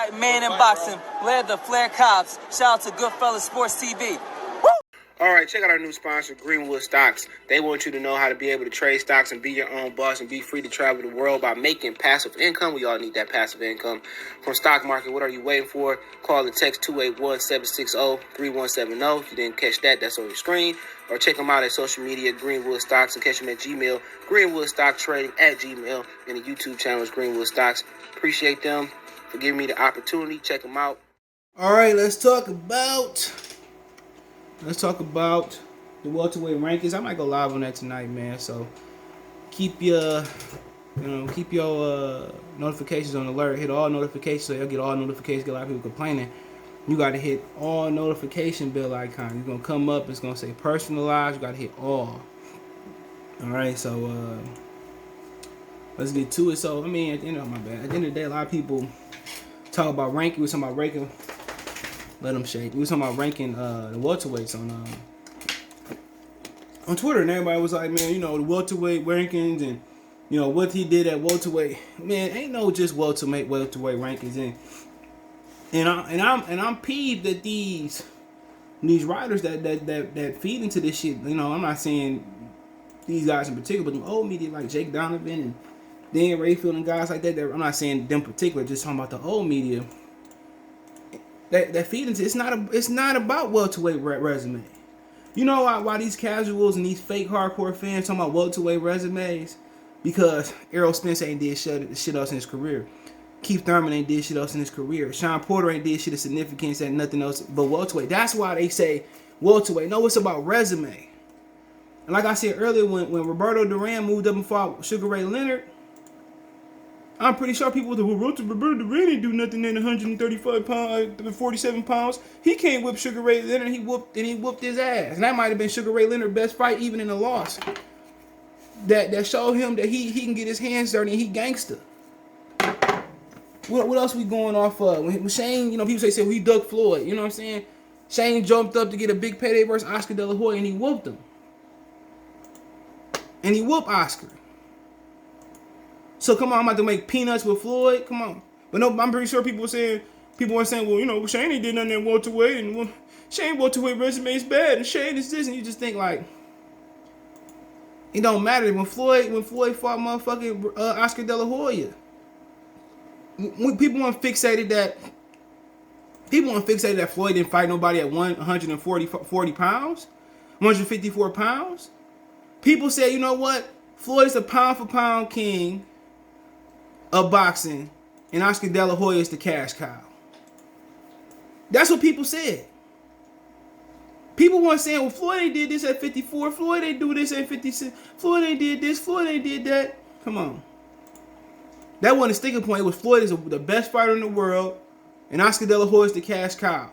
White man in boxing led the Flair Cobbs. Shout out to Goodfellas Sports TV. All right, check out our new sponsor, Greenwood Stocks. They want you to know how to be able to trade stocks and be your own boss and be free to travel the world by making passive income. We all need that passive income from stock market. What are you waiting for? Call and text 281-760-3170. If you didn't catch that, that's on your screen. Or check them out at social media, Greenwood Stocks, and catch them at Gmail, greenwoodstocktrading at Gmail. And the YouTube channel is Greenwood Stocks. Appreciate them for giving me the opportunity. Check them out. All right, let's talk about the welterweight rankings. I might go live on that tonight, man. So keep your notifications on alert. Hit all notifications so you'll get all notifications. Get a lot of people complaining. You got to hit all notification bell icon. You're gonna come up. It's gonna say personalized. You got to hit all. All right. So let's get to it. So I mean, at the end of the day, a lot of people talk about ranking. We're talking about ranking. Let them shake. We were talking about ranking the welterweights on Twitter, and everybody was like, man, the welterweight rankings and what he did at welterweight. Man, ain't no just welterweight rankings, and I'm peeved that these writers that feed into this shit. I'm not saying these guys in particular, but the old media like Jake Donovan and Dan Rayfield and guys like that. I'm not saying them particular, just talking about the old media. That feed into it's not about welterweight resume. You know why these casuals and these fake hardcore fans talking about welterweight resumes? Because Errol Spence ain't did shit else in his career. Keith Thurman ain't did shit else in his career. Sean Porter ain't did shit of significance and nothing else but welterweight. That's why they say welterweight. No, it's about resume. And like I said earlier, when Roberto Duran moved up and fought Sugar Ray Leonard, I'm pretty sure people that Roberto Duran didn't do nothing in 135 pounds, 47 pounds. He can't whip Sugar Ray Leonard, and he whooped his ass. And that might have been Sugar Ray Leonard's best fight, even in a loss. That showed him that he can get his hands dirty and he gangster. What else we going off of? When Shane, people say he Doug Floyd. You know what I'm saying? Shane jumped up to get a big payday versus Oscar De La Hoya, and he whooped him. And he whooped Oscar. So come on, I'm about to make peanuts with Floyd. Come on, but no, I'm pretty sure people were saying, well, Shane ain't did nothing at welterweight, and Shane welterweight resume is bad, and Shane is this, and you just think like, it don't matter when Floyd fought motherfucking Oscar De La Hoya. People want fixated that Floyd didn't fight nobody at 140 pounds, 154 pounds. People say, you know what, Floyd is the pound for pound king of boxing, and Oscar De La Hoya is the cash cow. That's what people said. People weren't saying, well, Floyd ain't did this at 54, Floyd ain't do this at 56, Floyd ain't did this, Floyd ain't did that. Come on. That wasn't a sticking point. It was Floyd is the best fighter in the world, and Oscar De La Hoya is the cash cow.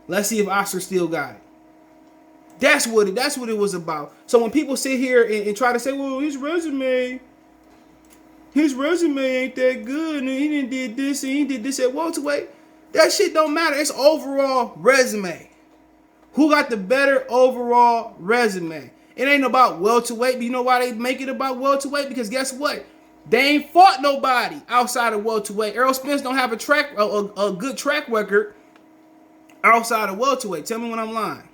Let's see if Oscar still got it. That's what it was about. So when people sit here and try to say, well, his resume ain't that good, and he did this and he did this at welterweight, that shit don't matter. It's overall resume. Who got the better overall resume? It ain't about welterweight. But you know why they make it about welterweight? Because guess what? They ain't fought nobody outside of welterweight. Errol Spence don't have a good track record outside of welterweight. Tell me when I'm lying.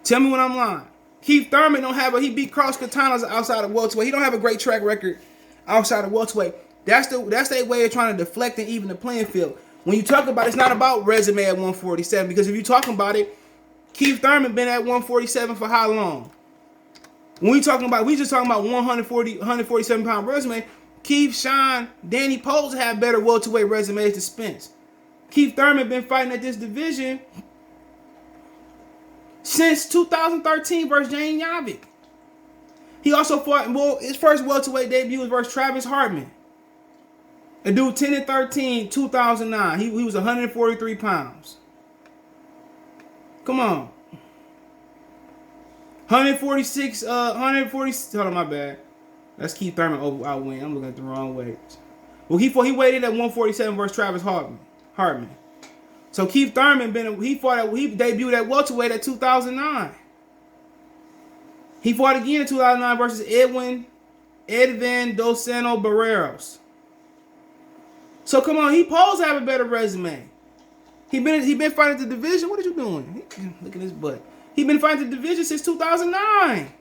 Tell me when I'm lying. Keith Thurman he beat Cross Katanas outside of welterweight. He don't have a great track record outside of welterweight. That's their way of trying to deflect and even the playing field. When you talk about it's not about resume at 147, because if you're talking about it, Keith Thurman been at 147 for how long? We just talking about 147 pound resume. Keith, Sean, Danny Poles have better welterweight resumes than Spence. Keith Thurman been fighting at this division since 2013 versus Jane Yavik. He also fought, his first welterweight debut was versus Travis Hartman. A dude 10-13, 2009. He was 143 pounds. Come on. 146, hold on, my bad. That's Keith Thurman outwin. I'm looking at the wrong weight. Well, he waited at 147 versus Travis Hartman. So Keith Thurman he debuted at welterweight at 2009. He fought again in 2009 versus Edwin Dos Santos Barreros. So come on, he supposed to have a better resume. He been fighting the division. What are you doing? Look at his butt. He been fighting the division since 2009.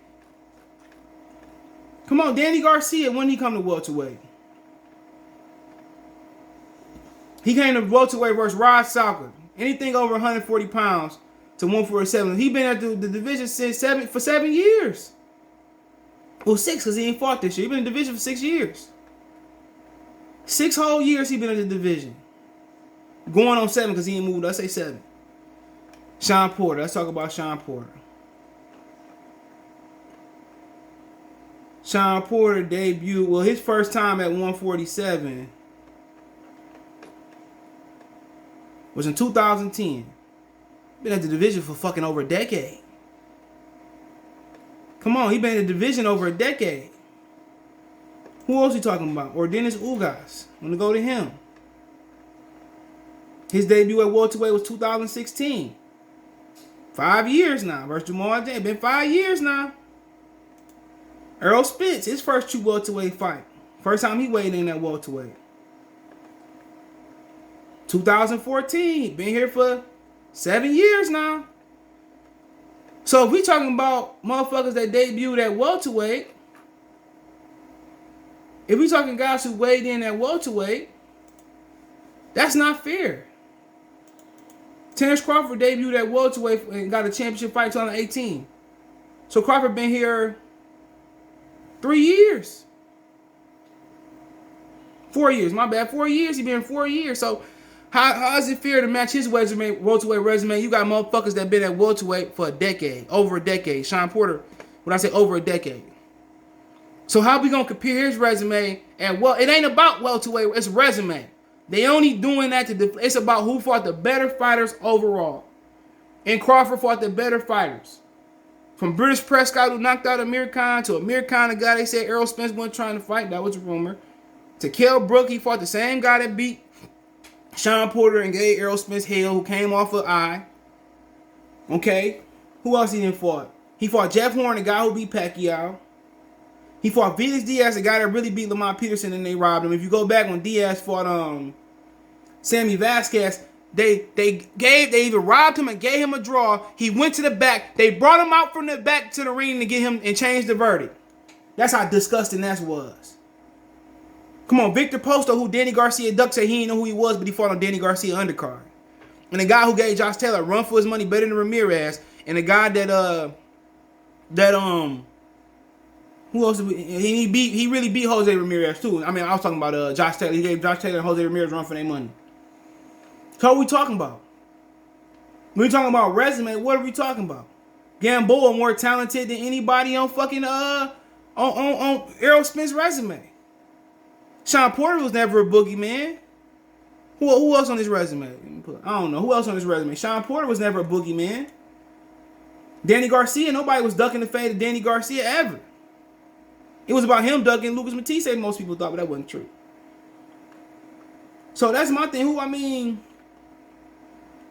Come on, Danny Garcia, when he come to welterweight? He came to welterweight versus Rod Salker. Anything over 140 pounds to 147. He been at the division for 7 years. Well, 6 because he ain't fought this year. He been in the division for 6 years. 6 whole years he been in the division. Going on 7 because he ain't moved. I say 7. Sean Porter. Let's talk about Sean Porter. Sean Porter debuted, well, his first time at 147 was in 2010. Been at the division for fucking over a decade. Come on, he been in the division over a decade. Who else he talking about? Or Dennis Ugas. I'm gonna go to him. His debut at welterweight was 2016. 5 years now. Versus Jamal James. Been 5 years now. Errol Spence, his first true welterweight fight. First time he weighed in at welterweight. 2014. Been here for 7 years now. So if we talking about motherfuckers that debuted at welterweight, if we talking guys who weighed in at welterweight, that's not fair. Terrence Crawford debuted at welterweight and got a championship fight in 2018. So Crawford been here 3 years. 4 years, my bad. 4 years. He been 4 years. So how is it fair to match his welterweight resume? You got motherfuckers that been at welterweight for a decade, over a decade. Sean Porter, when I say over a decade. So how we gonna compare his resume and it ain't about welterweight, it's resume. They only doing that it's about who fought the better fighters overall. And Crawford fought the better fighters. From British Prescott, who knocked out Amir Khan, to Amir Khan, the guy they said Errol Spence wasn't trying to fight, that was a rumor. To Kell Brook, he fought the same guy that beat Sean Porter and gave Errol Spence hell, who came off an eye. Okay? Who else he didn't fought? He fought Jeff Horn, the guy who beat Pacquiao. He fought Felix Diaz, the guy that really beat Lamont Peterson, and they robbed him. If you go back when Diaz fought Sammy Vasquez, they either robbed him and gave him a draw. He went to the back. They brought him out from the back to the ring to get him and change the verdict. That's how disgusting that was. Come on, Victor Posto, who Danny Garcia ducked, said he didn't know who he was, but he fought on Danny Garcia undercard. And the guy who gave Josh Taylor a run for his money better than Ramirez, and the guy who else? He really beat Jose Ramirez too. I mean, I was talking about Josh Taylor. He gave Josh Taylor and Jose Ramirez a run for their money. So what are we talking about? When we talking about resume, what are we talking about? Gamboa more talented than anybody on fucking on Errol Spence's resume. Sean Porter was never a boogeyman. Who else on his resume? I don't know. Who else on his resume? Sean Porter was never a boogeyman. Danny Garcia, nobody was ducking the fade of Danny Garcia ever. It was about him ducking Lucas Matisse, most people thought, but that wasn't true. So that's my thing.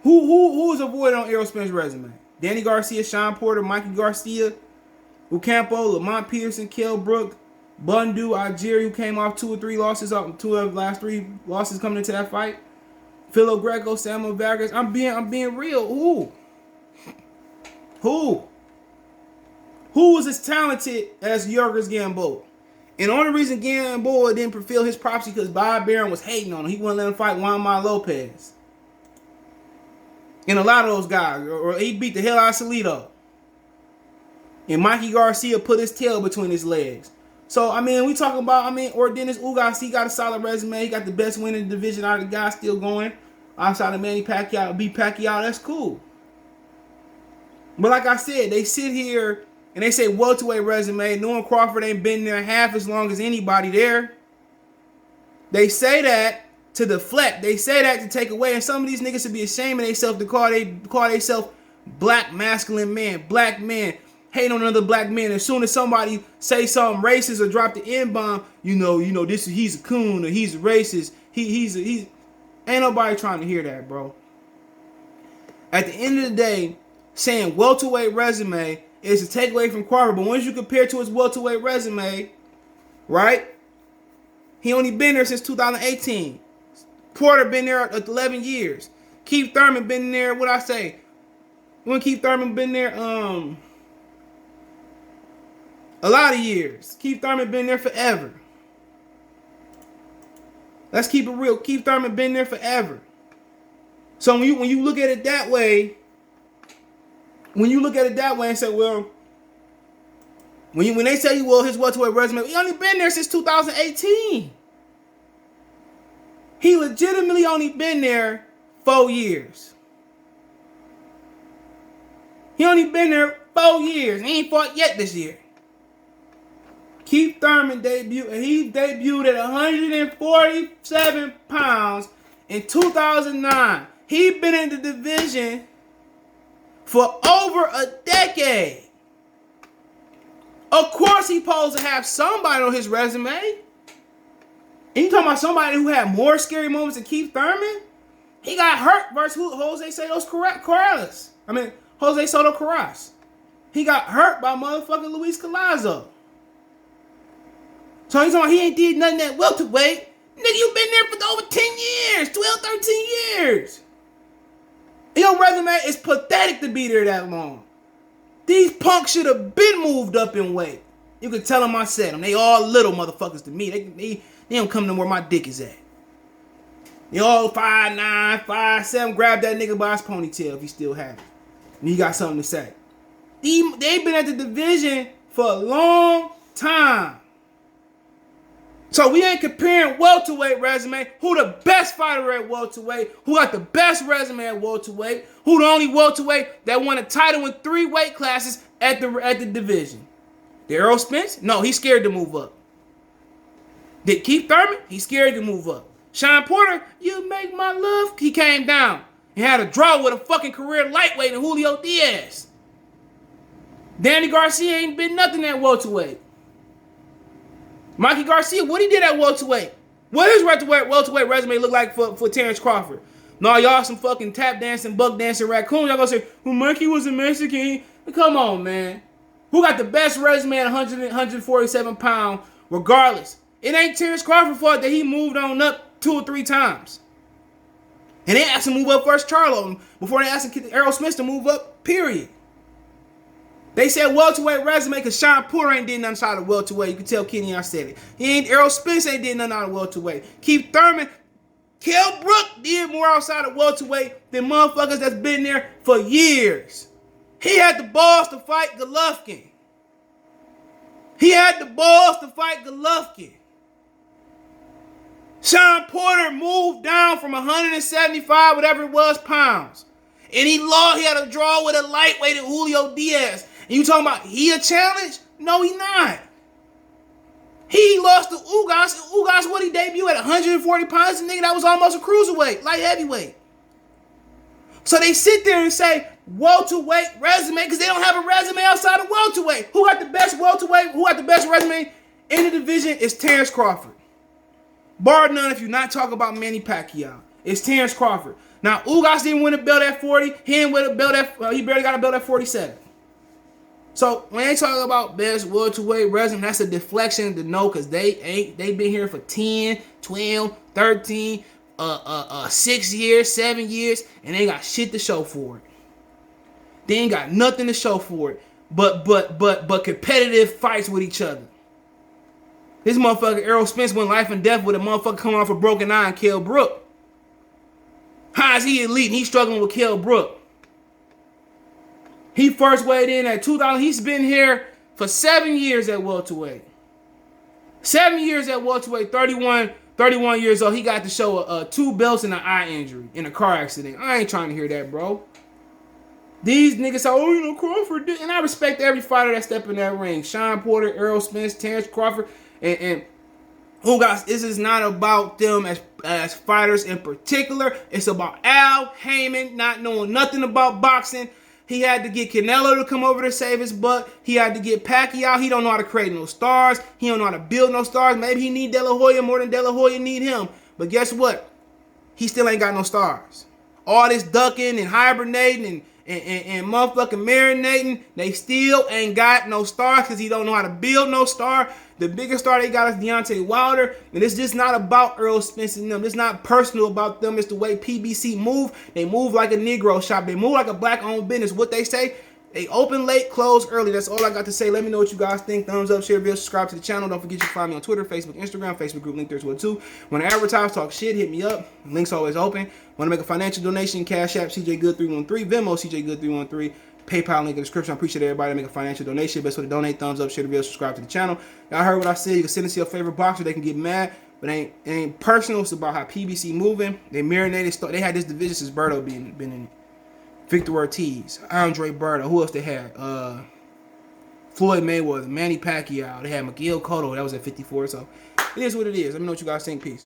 Who was avoided on Errol Spence's resume? Danny Garcia, Sean Porter, Mikey Garcia, Ocampo, Lamont Peterson, Kell Brook, Bundu, Algieri, who came off 2 or 3 losses, two of the last 3 losses coming into that fight. Philo Greco, Samuel Vargas. I'm being real. Who was as talented as Yorgos Gamboa? And the only reason Gamboa didn't fulfill his prophecy because Bob Barron was hating on him. He wouldn't let him fight Juan Manuel Lopez. And a lot of those guys, or he beat the hell out of Salido. And Mikey Garcia put his tail between his legs. So, I mean, we talking about, or Dennis Ugas, he got a solid resume. He got the best win in the division out of the guys still going. Outside of Manny Pacquiao, beat Pacquiao, that's cool. But like I said, they sit here and they say welterweight resume, knowing Crawford ain't been there half as long as anybody there. They say that to deflect. They say that to take away. And some of these niggas should be ashamed of themselves to call themselves black masculine man, black man, hate on another black man. As soon as somebody say something racist or drop the N-bomb, he's a coon or he's a racist. He's ain't nobody trying to hear that, bro. At the end of the day, saying welterweight resume is a takeaway from Crawford. But once you compare to his welterweight resume, right? He only been there since 2018. Porter been there 11 years. Keith Thurman been there, what I say? When Keith Thurman been there, a lot of years. Keith Thurman been there forever. Let's keep it real. Keith Thurman been there forever. So when you look at it that way, and say, well, when they tell you, well, his welterweight resume, he only been there since 2018. He legitimately only been there 4 years. He only been there 4 years. He ain't fought yet this year. Keith Thurman debuted at 147 pounds in 2009. He been in the division for over a decade. Of course he supposed to have somebody on his resume. And you talking about somebody who had more scary moments than Keith Thurman? He got hurt versus Jose Soto Carras. He got hurt by motherfucking Luis Collazo. So he's talking about he ain't did nothing at welterweight. Nigga, you been there for over 10 years, 12, 13 years. Your resume is pathetic to be there that long. These punks should have been moved up in weight. You can tell them I said them. They all little motherfuckers to me. They don't come to where my dick is at. They all 5'9", 5'7". Grab that nigga by his ponytail if he still have it. And he got something to say. They've been at the division for a long time. So we ain't comparing welterweight resume. Who the best fighter at welterweight? Who got the best resume at welterweight? Who the only welterweight that won a title in 3 weight classes at the division? The Errol Spence? No, he's scared to move up. Did Keith Thurman? He's scared to move up. Sean Porter, you make my love. He came down. He had a draw with a fucking career lightweight in Julio Diaz. Danny Garcia ain't been nothing at welterweight. Mikey Garcia, what he did at welterweight? What his welterweight resume look like for Terrence Crawford? No, y'all some fucking tap dancing, buck dancing raccoons. Y'all gonna say, well, Mikey was a Mexican. Come on, man. Who got the best resume at 147 pounds regardless? It ain't Terrence Crawford fault that he moved on up 2 or 3 times. And they asked him to move up first Charlo before they asked Errol Smith to move up, period. They said welterweight resume because Sean Porter ain't did nothing outside of welterweight. You can tell Kenny I said it. Errol Spence ain't did nothing out of welterweight. Keith Thurman, Kell Brook did more outside of welterweight than motherfuckers that's been there for years. He had the balls to fight Golovkin. Sean Porter moved down from 175, whatever it was, pounds. And he lost. He had a draw with a lightweight at Julio Diaz. And you talking about he a challenge? No, he not. He lost to Ugas. Ugas, what he debuted at 140 pounds? A nigga that was almost a cruiserweight, light heavyweight. So they sit there and say welterweight resume because they don't have a resume outside of welterweight. Who got the best welterweight? Who got the best resume in the division is Terrence Crawford. Bar none if you're not talking about Manny Pacquiao. It's Terrence Crawford. Now, Ugas didn't win a belt at 40. He didn't win a belt at, he barely got a belt at 47. So when they talk about best welterweight resume, that's a deflection to know because they been here for 10, 12, 13, 6 years, 7 years, and they ain't got shit to show for it. They ain't got nothing to show for it, but competitive fights with each other. This motherfucker Errol Spence went life and death with a motherfucker coming off a broken eye and Kell Brook. How is he elite and he's struggling with Kell Brook? He first weighed in at 2000. He's been here for 7 years at welterweight. 7 years at welterweight, 31 years old. He got to show 2 belts and an eye injury in a car accident. I ain't trying to hear that, bro. These niggas say, oh, you know, Crawford did. And I respect every fighter that step in that ring. Sean Porter, Errol Spence, Terrence Crawford, and who guys, this is not about them as fighters in particular. It's about Al Heyman not knowing nothing about boxing. He had to get Canelo to come over to save his butt. He had to get Pacquiao. He don't know how to create no stars. He don't know how to build no stars. Maybe he need De La Hoya more than De La Hoya need him. But guess what? He still ain't got no stars. All this ducking and hibernating and motherfucking marinating. They still ain't got no stars because he don't know how to build no star. The biggest star they got is Deontay Wilder. And it's just not about Earl Spence and them. It's not personal about them. It's the way PBC move. They move like a Negro shop. They move like a black-owned business. What they say? They open late, close early. That's all I got to say. Let me know what you guys think. Thumbs up, share, video, subscribe to the channel. Don't forget you can find me on Twitter, Facebook, Instagram, Facebook group link there as well too. When I advertise, talk shit, hit me up. Link's always open. Want to make a financial donation? Cash App, CJ Good 313, Venmo, CJ Good 313. PayPal link in the description. I appreciate everybody to make a financial donation. Best way to donate. Thumbs up, share the video, subscribe to the channel. Y'all heard what I said. You can send it to your favorite boxer. They can get mad, but it ain't personal. It's about how PBC moving. They marinated. They had this division since Berto been in it. Victor Ortiz, Andre Berto. Who else they had? Floyd Mayweather, Manny Pacquiao. They had Miguel Cotto. That was at 54. So it is what it is. Let me know what you guys think. Peace.